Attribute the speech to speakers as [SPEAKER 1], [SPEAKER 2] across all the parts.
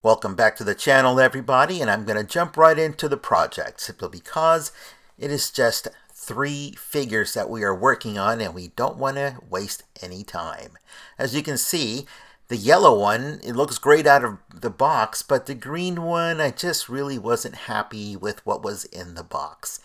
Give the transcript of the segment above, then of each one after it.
[SPEAKER 1] Welcome back to the channel, everybody, and I'm going to jump right into the project simply because it is just 3 figures that we are working on and we don't want to waste any time. As you can see, the yellow one, it looks great out of the box, but the green one, I just really wasn't happy with what was in the box.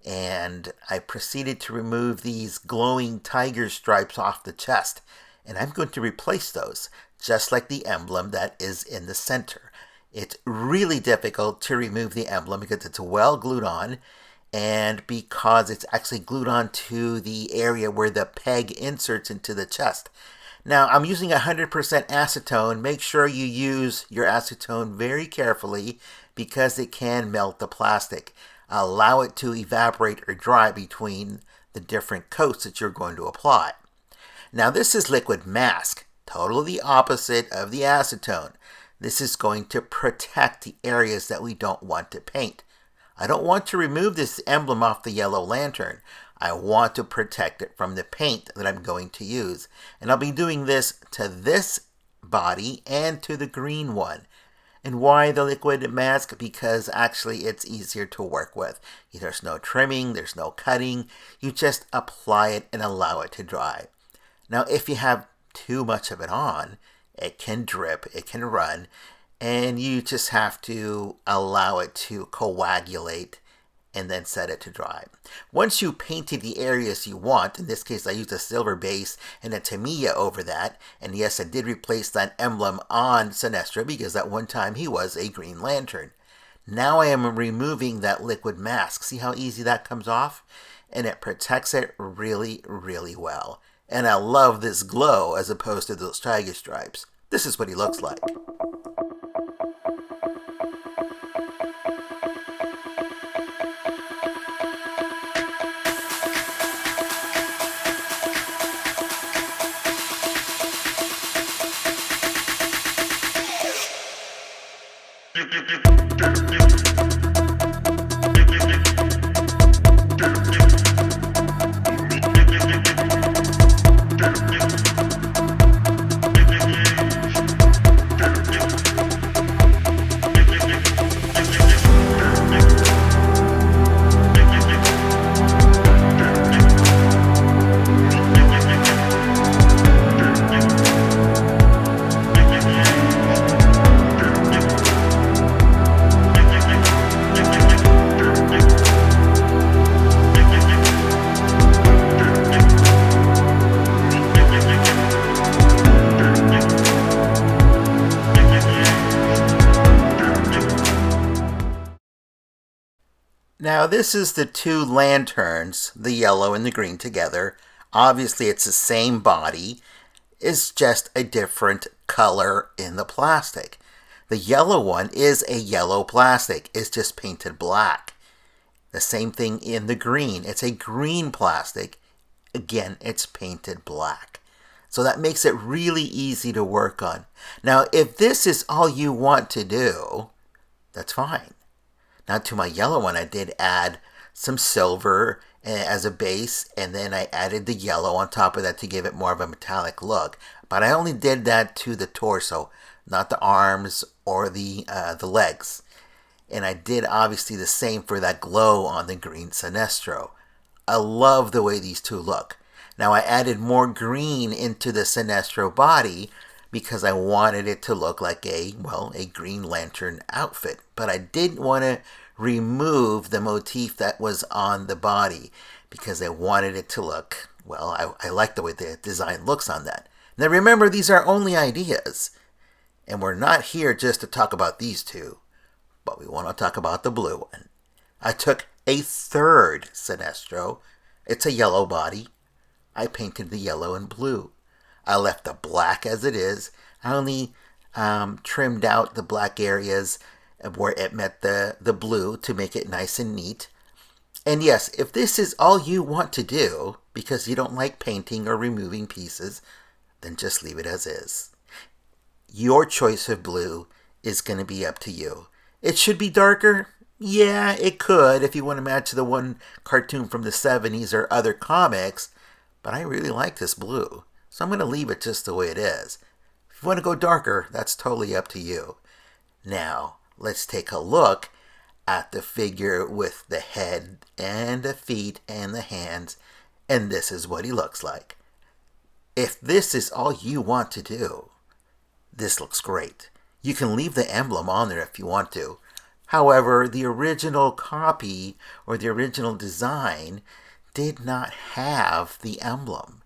[SPEAKER 1] And I proceeded to remove these glowing tiger stripes off the chest, and I'm going to replace those, just like the emblem that is in the center. It's really difficult to remove the emblem because it's well glued on, and because it's actually glued on to the area where the peg inserts into the chest. Now, I'm using 100% acetone. Make sure you use your acetone very carefully because it can melt the plastic. Allow it to evaporate or dry between the different coats that you're going to apply. Now, this is liquid mask, totally the opposite of the acetone. This is going to protect the areas that we don't want to paint. I don't want to remove this emblem off the yellow lantern. I want to protect it from the paint that I'm going to use. And I'll be doing this to this body and to the green one. And why the liquid mask? Because actually it's easier to work with. There's no trimming, there's no cutting. You just apply it and allow it to dry. Now, if you have too much of it on, it can drip, it can run, and you just have to allow it to coagulate and then set it to dry. Once you painted the areas you want, in this case I used a silver base and a Tamiya over that, and yes, I did replace that emblem on Sinestro because at one time he was a Green Lantern. Now I am removing that liquid mask. See how easy that comes off? And it protects it really, really well. And I love this glow as opposed to those tiger stripes. This is what he looks like. Now this is the 2 lanterns, the yellow and the green together. Obviously it's the same body, it's just a different color in the plastic. The yellow one is a yellow plastic, it's just painted black. The same thing in the green, it's a green plastic, again it's painted black. So that makes it really easy to work on. Now if this is all you want to do, that's fine. Now to my yellow one, I did add some silver as a base, and then I added the yellow on top of that to give it more of a metallic look. But I only did that to the torso, not the arms or the legs. And I did obviously the same for that glow on the green Sinestro. I love the way these 2 look. Now I added more green into the Sinestro body because I wanted it to look like a Green Lantern outfit. But I didn't want to remove the motif that was on the body because I wanted it to look, I like the way the design looks on that. Now remember, these are only ideas. And we're not here just to talk about these 2, but we want to talk about the blue one. I took a 3rd Sinestro. It's a yellow body. I painted the yellow and blue. I left the black as it is. I only trimmed out the black areas where it met the blue to make it nice and neat. And yes, if this is all you want to do, because you don't like painting or removing pieces, then just leave it as is. Your choice of blue is going to be up to you. It should be darker. Yeah, it could if you want to match the one cartoon from the 70s or other comics, but I really like this blue. So I'm going to leave it just the way it is. If you want to go darker, that's totally up to you. Now, let's take a look at the figure with the head and the feet and the hands, and this is what he looks like. If this is all you want to do, this looks great. You can leave the emblem on there if you want to. However, the original copy or the original design did not have the emblem.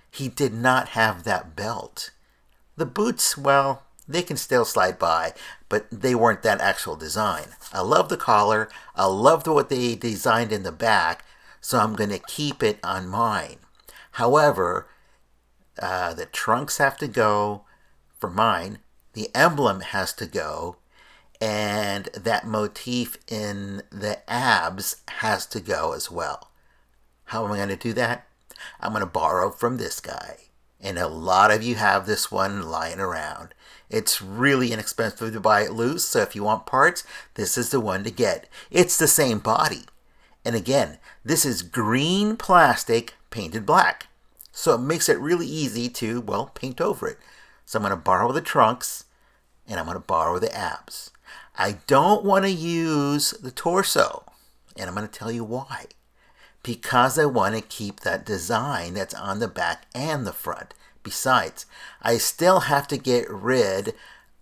[SPEAKER 1] He did not have that belt. The boots, well, they can still slide by, but they weren't that actual design. I love the collar. I love what they designed in the back, so I'm going to keep it on mine. However, the trunks have to go for mine. The emblem has to go, and that motif in the abs has to go as well. How am I going to do that? I'm going to borrow from this guy. And a lot of you have this one lying around. It's really inexpensive to buy it loose, so if you want parts, this is the one to get. It's the same body. And again, this is green plastic painted black. So it makes it really easy to, well, paint over it. So I'm going to borrow the trunks, and I'm going to borrow the abs. I don't want to use the torso, and I'm going to tell you why. Because I want to keep that design that's on the back and the front. Besides, I still have to get rid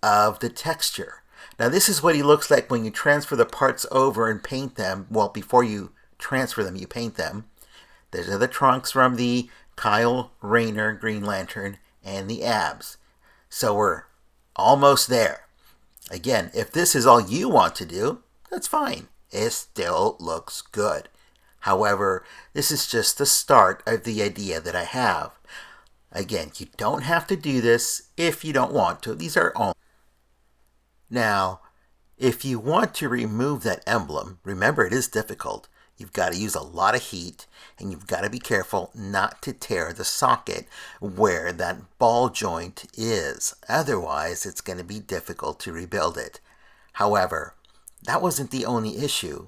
[SPEAKER 1] of the texture. Now this is what he looks like when you transfer the parts over and paint them. Well, before you transfer them, you paint them. These are the trunks from the Kyle Rayner Green Lantern and the abs. So we're almost there. Again, if this is all you want to do, that's fine. It still looks good. However, this is just the start of the idea that I have. Again, you don't have to do this if you don't want to. These are all. Now, if you want to remove that emblem, remember it is difficult. You've got to use a lot of heat, and you've got to be careful not to tear the socket where that ball joint is. Otherwise, it's going to be difficult to rebuild it. However, that wasn't the only issue,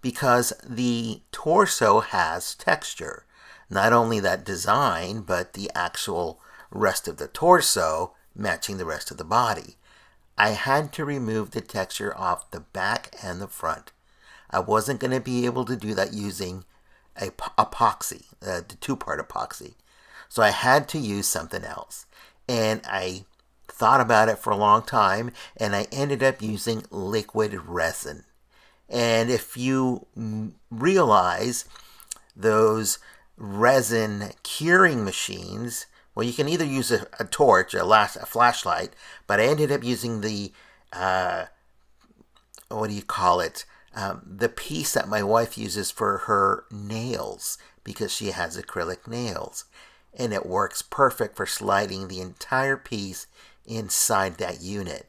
[SPEAKER 1] because the torso has texture. Not only that design, but the actual rest of the torso matching the rest of the body. I had to remove the texture off the back and the front. I wasn't going to be able to do that using epoxy, the two-part epoxy. So I had to use something else. And I thought about it for a long time, and I ended up using liquid resin. And if you realize those resin curing machines, well, you can either use a torch, a flashlight, but I ended up using the, the piece that my wife uses for her nails, because she has acrylic nails. And it works perfect for sliding the entire piece inside that unit.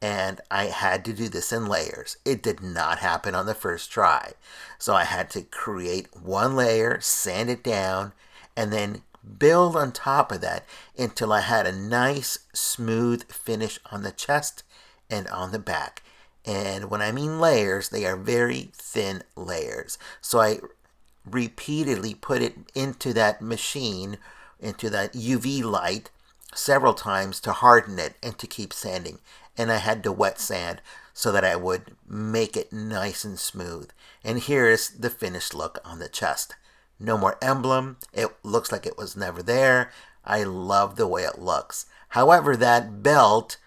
[SPEAKER 1] And I had to do this in layers. It did not happen on the first try. So I had to create one layer, sand it down, and then build on top of that until I had a nice smooth finish on the chest and on the back. And when I mean layers, they are very thin layers. So I repeatedly put it into that machine, into that UV light, several times to harden it and to keep sanding. And I had to wet sand so that I would make it nice and smooth. And here is the finished look on the chest. No more emblem. It looks like it was never there. I love the way it looks. However, that belt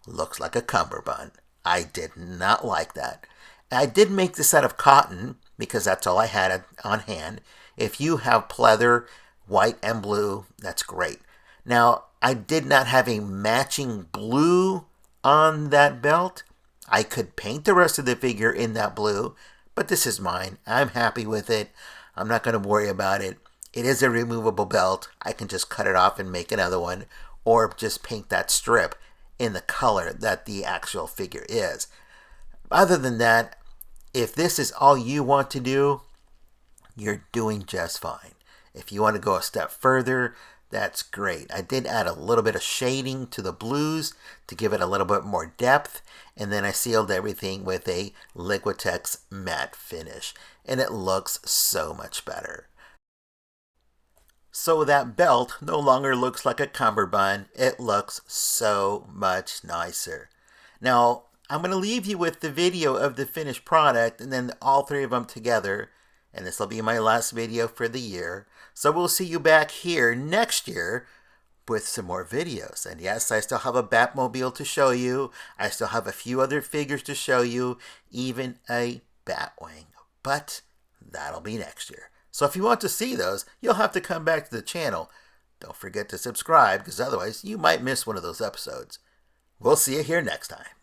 [SPEAKER 1] looks like a cummerbund. I did not like that. I did make this out of cotton because that's all I had on hand. If you have pleather, white and blue, that's great. Now, I did not have a matching blue on that belt. I could paint the rest of the figure in that blue, but this is mine. I'm happy with it. I'm not going to worry about it. It is a removable belt. I can just cut it off and make another one, or just paint that strip in the color that the actual figure is. Other than that, if this is all you want to do, you're doing just fine. If you want to go a step further, that's great. I did add a little bit of shading to the blues to give it a little bit more depth, and then I sealed everything with a Liquitex matte finish, and it looks so much better. So that belt no longer looks like a cummerbund. It looks so much nicer. Now, I'm going to leave you with the video of the finished product and then all three of them together. And this will be my last video for the year. So we'll see you back here next year with some more videos. And yes, I still have a Batmobile to show you. I still have a few other figures to show you, even a Batwing. But that'll be next year. So if you want to see those, you'll have to come back to the channel. Don't forget to subscribe, because otherwise you might miss one of those episodes. We'll see you here next time.